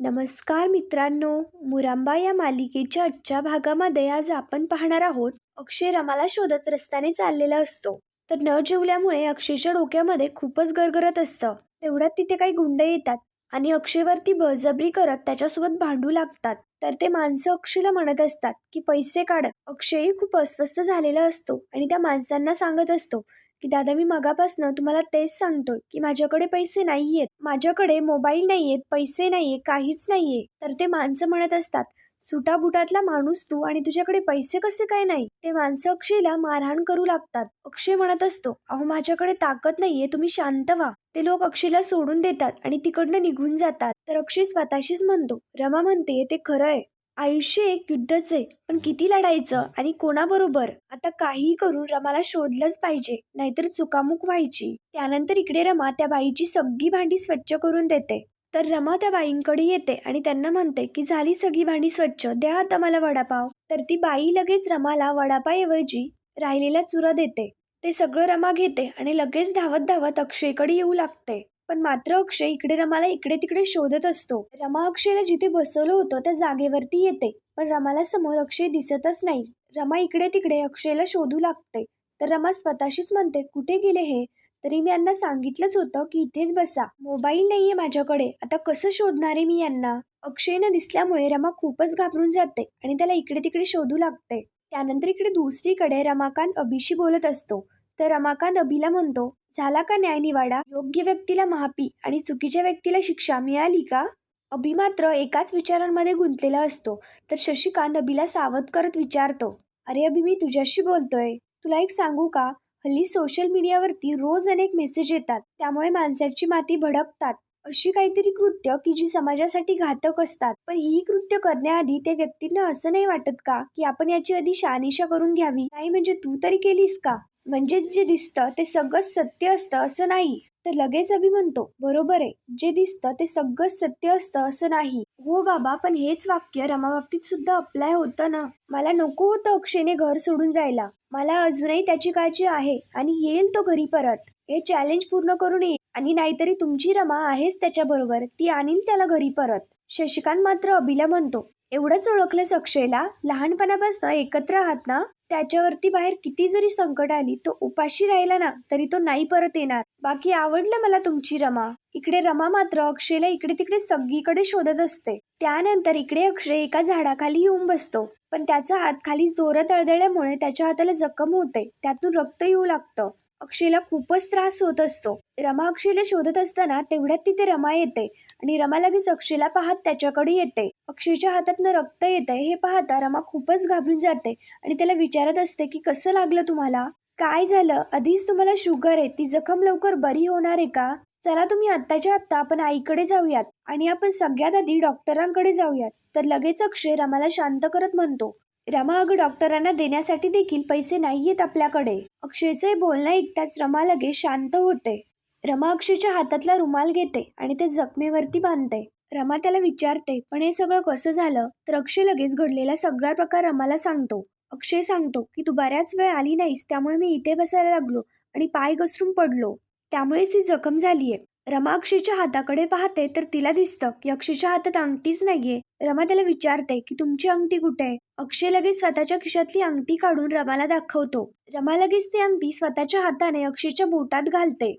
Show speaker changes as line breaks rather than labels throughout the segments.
नमस्कार मित्रांनो, मुरांबा या मालिकेच्या आजच्या भागामध्ये आज आपण पाहणार आहोत. अक्षय रमाला शोधत रस्त्याने चाललेला असतो. तर न जेवल्यामुळे अक्षयच्या डोक्यामध्ये खूपच गरगरत असतं. तेवढ्यात तिथे काही गुंड येतात आणि अक्षयवरती बळजबरी करत त्याच्यासोबत भांडू लागतात. तर ते माणसं अक्षयला म्हणत असतात की पैसे काढ. अक्षयही खूप अस्वस्थ झालेला असतो आणि त्या माणसांना सांगत असतो की दादा, मी मगापासनं तुम्हाला तेच सांगतोय की माझ्याकडे पैसे नाहीयेत, माझ्याकडे मोबाईल नाहीयेत, पैसे नाहीये, काहीच नाहीये. तर ते माणसं म्हणत असतात, सुटाबुटातला माणूस तू आणि तुझ्याकडे पैसे कसे काय नाही. ते माणसं अक्षयला मारहाण करू लागतात. अक्षय म्हणत असतो, अहो माझ्याकडे ताकद नाहीये, तुम्ही शांत व्हा. ते लोक अक्षयला सोडून देतात आणि तिकडनं निघून जातात. तर अक्षय स्वतःशीच म्हणतो, रमा म्हणते ते खरं आहे. आयुष्य एक युद्धच आहे, पण किती लढायचं आणि कोणाबरोबर. आता काहीही करून रमाला शोधलंच पाहिजे, नाहीतर चुकामुक व्हायची. त्यानंतर इकडे रमा त्या बाईची सगळी भांडी स्वच्छ करून देते. तर रमा त्या बाईंकडे येते आणि त्यांना म्हणते की झाली सगळी भांडी स्वच्छ, द्या आता मला वडापाव. तर ती बाई लगेच रमाला वडापावऐवजी राहिलेला चुरा देते. ते सगळं रमा घेते आणि लगेच धावत धावत अक्षयकडे येऊ लागते. पण मात्र अक्षय इकडे रमाला इकडे तिकडे शोधत असतो. रमा अक्षयला जिथे बसवलं होतं त्या जागेवरती येते, पण रमाला समोर अक्षय दिसतच नाही. रमा इकडे तिकडे अक्षयला शोधू लागते. तर रमा स्वतःशीच म्हणते, कुठे गेले हे. तरी मी यांना सांगितलंच होतं की इथेच बसा. मोबाईल नाहीये माझ्याकडे, आता कसं शोधणार आहे मी यांना. अक्षय न दिसल्यामुळे रमा खूपच घाबरून जाते आणि त्याला इकडे तिकडे शोधू लागते. त्यानंतर इकडे दुसरीकडे रमाकांत अभिशी बोलत असतो. तर रमाकांत अभिला म्हणतो, झाला का न्यायनिवाडा. योग्य व्यक्तीला माफी आणि चुकीच्या व्यक्तीला शिक्षा मिळाली का. अभि मात्र एकाच विचारांमध्ये गुंतलेला असतो. तर शशिकांत अभिला सावध करत विचारतो, अरे अभि, मी तुझ्याशी बोलतोय. तुला एक सांगू का, हल्ली सोशल मीडियावरती रोज अनेक मेसेज येतात, त्यामुळे माणसाची माती भडकतात. अशी काहीतरी कृत्य की जी समाजासाठी घातक असतात. पण ही कृत्य करण्याआधी त्या व्यक्तींना असं नाही वाटत का की आपण याची आधी शहानिशा करून घ्यावी. नाही म्हणजे तू तरी केलीस का. म्हणजेच जे दिसतं ते सगळंच सत्य असतं असं नाही. तर लगेच अभि म्हणतो, बरोबर आहे, जे दिसतं ते सगळंच सत्य असतं असं नाही. हो बाबा, पण हेच वाक्य रमा बाबतीत सुद्धा अप्लाय होतं ना. मला नको होतं अक्षयने घर सोडून जायला. मला अजूनही त्याची काळजी आहे आणि येईल तो घरी परत. हे चॅलेंज पूर्ण करून येईल आणि नाहीतरी तुमची रमा आहेच त्याच्याबरोबर, ती आणील त्याला घरी परत. शशिकांत मात्र अभिला म्हणतो, एवढंच ओळखलंस अक्षयला, लहानपणापासून एकत्र आहात ना. त्याच्यावरती बाहेर किती जरी संकट आली, तो उपाशी राहिला ना तरी तो नाही परत येणार. बाकी आवडलं मला तुमची रमा. इकडे रमा मात्र अक्षयला इकडे तिकडे सगळीकडे शोधत असते. त्यानंतर इकडे अक्षय एका झाडाखाली येऊन बसतो, पण त्याचा हात खाली जोरात तळदळल्यामुळे त्याच्या हाताला जखम होते, त्यातून रक्त येऊ लागतं. अक्षयला खूपच त्रास होत असतो. रमा अक्षयला शोधत असताना तेवढ्यात तिथे रमा येते आणि रमा लगेच अक्षयला पाहत त्याच्याकडे येते. अक्षयच्या हातातनं रक्त येत आहे हे पाहता रमा खूपच घाबरून जाते आणि त्याला विचारत असते की कसं लागलं तुम्हाला, काय झालं. आधीच तुम्हाला शुगर आहे, ती जखम लवकर बरी होणार आहे का. चला तुम्ही आत्ताच्या आत्ता आपण आईकडे जाऊयात आणि आपण सगळ्यात आधी डॉक्टरांकडे जाऊयात. तर लगेच अक्षय रमाला शांत करत म्हणतो, रमा अगं, डॉक्टरांना देण्यासाठी देखील पैसे नाहीयेत आपल्याकडे. अक्षयचे बोलणं ऐकताच रमा लगेच शांत होते. रमा अक्षयच्या हातातला रुमाल घेते आणि ते जखमेवरती बांधते. रमा त्याला विचारते, पण हे सगळं कसं झालं. तर अक्षय लगेच घडलेला सगळा प्रकार रमाला सांगतो. अक्षय सांगतो की तू बऱ्याच वेळ आली नाहीस, त्यामुळे मी इथे बसायला लागलो आणि पाय घसरून पडलो, त्यामुळेच ही जखम झालीये. रमा अक्षयच्या हाताकडे पाहते तर तिला दिसतं की अक्षयच्या हातात अंगठीच नाहीये. रमा त्याला विचारते की तुमची अंगठी कुठे आहे. अक्षय लगेच स्वतःच्या खिशातली अंगठी काढून रमाला दाखवतो. रमा लगेच ती अंगठी स्वतःच्या हाताने अक्षयच्या बोटात घालते.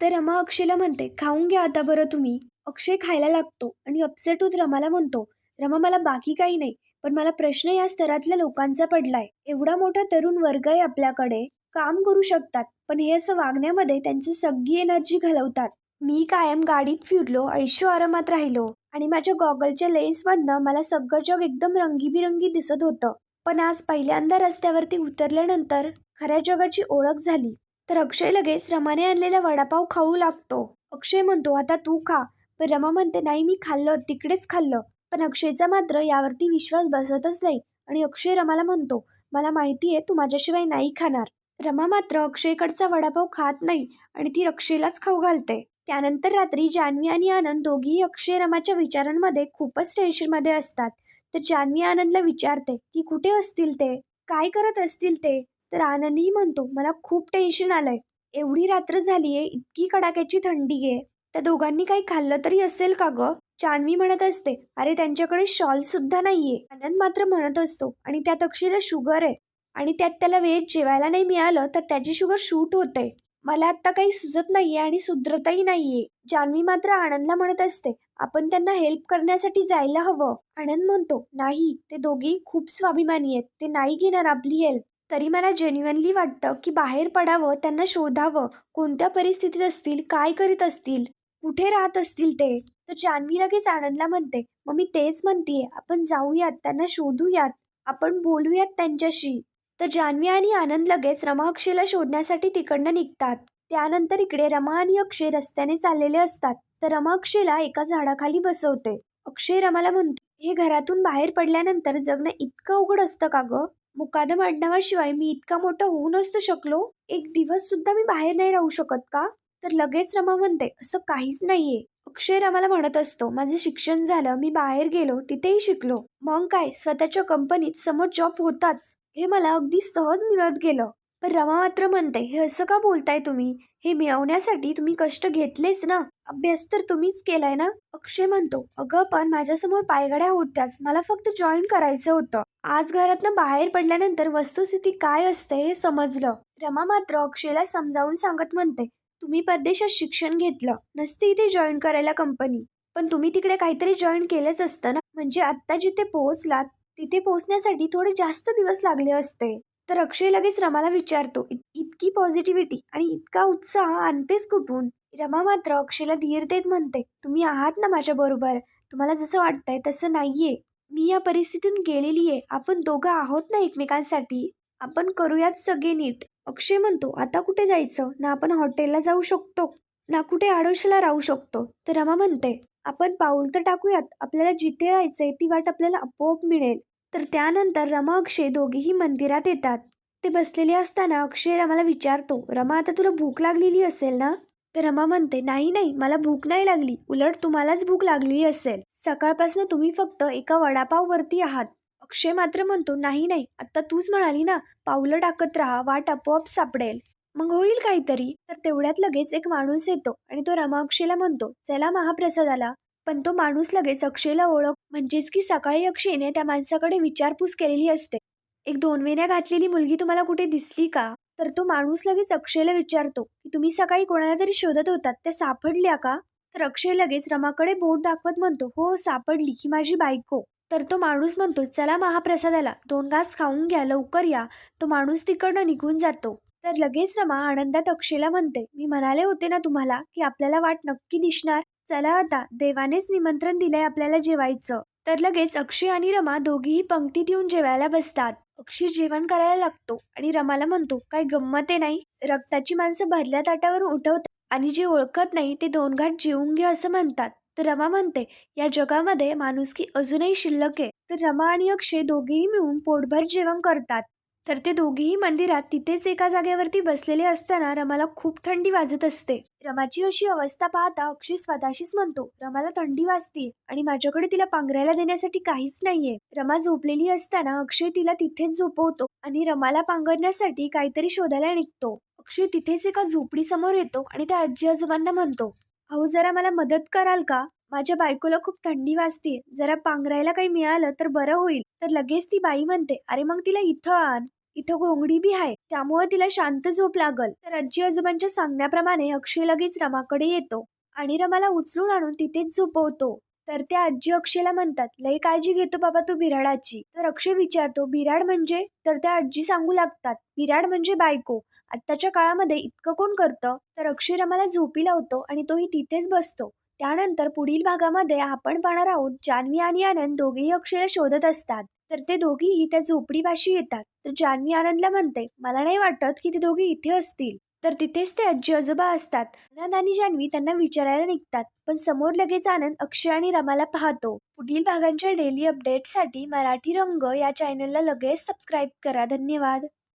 तर रमा अक्षयला म्हणते, खाऊन घ्या आता बरं तुम्ही. अक्षय खायला लागतो आणि अपसेट होत रमाला म्हणतो, रमा मला बाकी काही नाही, पण मला प्रश्न या स्तरातल्या लोकांचा पडलाय. एवढा मोठा तरुण वर्ग आहे आपल्याकडे, काम करू शकतात, पण हे असं वागण्यामध्ये त्यांची सगळी एनर्जी घालवतात. मी कायम गाडीत फिरलो, ऐशो आरामात राहिलो आणि माझ्या गॉगलच्या लेन्समधनं मला सगळं जग एकदम रंगीबिरंगी दिसत होतं. पण आज पहिल्यांदा रस्त्यावरती उतरल्यानंतर खऱ्या जगाची ओळख झाली. तर अक्षय लगेच रमाने आणलेला वडापाव खाऊ लागतो. अक्षय म्हणतो, आता तू खा. पण रमा म्हणते, नाही मी खाल्लं, तिकडेच खाल्लं. पण अक्षयचा मात्र यावरती विश्वास बसतच नाही आणि अक्षय रमाला म्हणतो, मला माहितीये तू माझ्याशिवाय नाही खाणार. रमा मात्र अक्षयकडचा वडापाव खात नाही आणि ती अक्षयलाच खाऊ घालते. त्यानंतर रात्री जान्हवी आणि आनंद दोघीही अक्षय रमाच्या विचारांमध्ये खूपच टेन्शनमध्ये असतात. तर जान्हवी आनंदला विचारते की कुठे असतील ते, काय करत असतील ते. तर आनंदही म्हणतो, मला खूप टेन्शन आलंय. एवढी रात्र झालीये, इतकी कडाक्याची थंडी आहे, त्या दोघांनी काही खाल्लं तरी असेल का ग. जान्हवी म्हणत असते, अरे त्यांच्याकडे शॉल सुद्धा नाहीये. आनंद मात्र म्हणत असतो, आणि त्यात अक्षयला शुगर आहे आणि त्यात त्याला वेळेत जेवायला नाही मिळालं तर त्याची शुगर शूट होते. मला आता काही सुचत नाहीये आणि सुधरतही नाहीये. जान्हवी मात्र आनंदला म्हणत असते, आपण त्यांना हेल्प करण्यासाठी जायला हवं. आनंद म्हणतो, नाही, ते दोघेही खूप स्वाभिमानी आहेत, ते नाही घेणार आपली हेल्प. तरी मला जेन्युइनली वाटतं की बाहेर पडावं, त्यांना शोधावं, कोणत्या परिस्थितीत असतील, काय करीत असतील, कुठे राहत असतील ते. तर जान्हवी लगेच आनंदला म्हणते, मग मी तेच म्हणतीये, आपण जाऊयात, त्यांना शोधूयात, आपण बोलूयात त्यांच्याशी. तर जान्हवी आणि आनंद लगेच रमा अक्षयला शोधण्यासाठी तिकडनं निघतात. त्यानंतर इकडे रमा आणि अक्षय रस्त्याने चाललेले असतात. तर रमा अक्षयला एका झाडाखाली बसवते. अक्षय रमाला म्हणतो, हे घरातून बाहेर पडल्यानंतर जगणं इतकं अवघड असतं का ग? मुकादम आडनावाशिवाय मी इतका मोठा होऊ नसतो शकलो? एक दिवस सुद्धा मी बाहेर नाही राहू शकत का? तर लगेच रमा म्हणते, असं काहीच नाहीये. अक्षय रमाला म्हणत असतो, माझे शिक्षण झालं, मी बाहेर गेलो, तिथेही शिकलो. मग काय, स्वतःच्या कंपनीत समोर जॉब होताच, हे मला अगदी सहज मिळत गेलं. पण रमा मात्र म्हणते, हे असं का बोलताय तुम्ही? हे मिळवण्यासाठी तुम्ही कष्ट घेतलेच ना, अभ्यास तर तुम्हीच केलाय ना. अक्षय म्हणतो, अगं पण माझ्यासमोर पायघड्या होत्याच, मला फक्त जॉईन करायचं होतं. आज घरातनं बाहेर पडल्यानंतर वस्तुस्थिती काय असते हे समजलं. रमा मात्र अक्षयला समजावून सांगत म्हणते, तुम्ही परदेशात शिक्षण घेतलं नसते इथे जॉईन करायला कंपनी, पण तुम्ही तिकडे काहीतरी जॉईन केलंच असतं ना, म्हणजे आत्ता जिथे पोहोचलात तिथे पोहोचण्यासाठी थोडे जास्त दिवस लागले असते. तर अक्षय लगेच रमाला विचारतो, इतकी पॉझिटिव्हिटी आणि इतका उत्साह आणतेस कुठून? रमा मात्र अक्षयला धीर देत म्हणते, तुम्ही आहात ना माझ्या बरोबर, तुम्हाला जसं वाटतंय तसं नाहीये. मी या परिस्थितीतून गेलेली आहे, आपण दोघं आहोत ना एकमेकांसाठी, आपण करूयात सगळे नीट. अक्षय म्हणतो, आता कुठे जायचं ना, आपण हॉटेलला जाऊ शकतो ना, कुठे आडोशीला राहू शकतो. तर रमा म्हणते, आपण पाऊल तर टाकूयात, आपल्याला जिथे जायचंय ती वाट आपल्याला आपोआप मिळेल. तर त्यानंतर रमा अक्षय दोघेही मंदिरात येतात. ते बसलेले असताना अक्षय रमाला विचारतो, रमा आता तुला भूक लागलेली असेल ना? तर रमा म्हणते, नाही नाही, मला भूक नाही लागली, उलट तुम्हालाच भूक लागली असेल, सकाळपासून तुम्ही फक्त एका वडापाववरती आहात. अक्षय मात्र म्हणतो, नाही नाही, आता तूच म्हणाली ना, पावलं टाकत राहा, वाट आपोआप सापडेल, मग होईल काहीतरी. तर तेवढ्यात लगेच एक माणूस येतो आणि तो रमा अक्षयला म्हणतो, चला महाप्रसादाला. पण तो माणूस लगेच अक्षयला ओळख, म्हणजेच की सकाळी अक्षयने त्या माणसाकडे विचारपूस केलेली असते, एक 2 वेण्या घातलेली मुलगी तुम्हाला कुठे दिसली का? तर तो माणूस लगेच अक्षयला विचारतो, की तुम्ही सकाळी कोणाला तरी शोधत होतात, त्या सापडल्या का? तर अक्षय लगेच रमाकडे बोट दाखवत म्हणतो, हो सापडली, ही माझी बायको. तर तो माणूस म्हणतो, चला महाप्रसादाला, 2 घास खाऊन घ्या, लवकर या. तो माणूस तिकडनं निघून जातो. तर लगेच रमा आनंदात अक्षयला म्हणते, मी म्हणाले होते ना तुम्हाला की आपल्याला वाट नक्की दिसणार. चला आता, देवानेच निमंत्रण दिलंय आपल्याला जेवायचं. तर लगेच अक्षय आणि रमा दोघीही पंक्तीत येऊन जेवायला बसतात. अक्षय जेवण करायला लागतो आणि रमाला म्हणतो, काय गंमत आहे नाही, रक्ताची माणसं भरल्या ताटावरून उठवतात आणि जे ओळखत नाही ते 2 घाट जेवून घे असं म्हणतात. तर रमा म्हणते, या जगामध्ये माणुसकी अजूनही शिल्लक आहे. तर रमा आणि अक्षय दोघेही मिळून पोटभर जेवण करतात. तर ते दोघेही मंदिरात तिथेच एका जागेवरती बसलेले असताना रमाला खूप थंडी वाजत असते. रमाची अशी अवस्था पाहता अक्षय स्वतःशीच म्हणतो, रमाला थंडी वाजते आणि माझ्याकडे तिला पांघरायला देण्यासाठी काहीच नाहीये. रमा झोपलेली असताना अक्षय तिला तिथेच झोपवतो आणि रमाला पांघरण्यासाठी काहीतरी शोधायला निघतो. अक्षय तिथेच एका झोपडीसमोर येतो आणि त्या आजी आजोबांना म्हणतो, अहो जरा मला मदत कराल का? माझ्या बायकोला खूप थंडी वाजते, जरा पांघरायला काही मिळालं तर बरं होईल. तर लगेच ती बाई म्हणते, अरे मग तिला इथं आण, इथं घोंगडी बी आहे, त्यामुळे तिला शांत झोप लागल. तर आजी आजोबांच्या सांगण्याप्रमाणे अक्षय लगेच रमाकडे येतो आणि रमाला उचलून आणून तिथेच झोपवतो. तर त्या आजी अक्षयला म्हणतात, लय काळजी घेतो बाबा तू बिराडाची. तर अक्षय विचारतो, बिराड म्हणजे? तर त्या आजी सांगू लागतात, बिराड म्हणजे बायको. आत्ताच्या काळामध्ये इतकं कोण करतं? तर अक्षय रमाला झोपी लावतो आणि तोही तिथेच बसतो. त्यानंतर पुढील भागामध्ये आपण पाहणार आहोत, जान्हवी आणि आनंद दोघेही अक्षयला शोधत असतात. तर ते दोघीही त्या झोपडीपाशी येतात. तर जान्हवी आनंदला म्हणते, मला नाही वाटत की ते दोघे इथे असतील. तर तिथेच ते आजी आजोबा असतात. आनंद आणि जान्हवी त्यांना विचारायला निघतात, पण समोर लगेच आनंद अक्षय आणि रमाला पाहतो. पुढील भागांच्या डेली अपडेटसाठी मराठी रंग या चॅनलला लगेच सबस्क्राईब करा. धन्यवाद.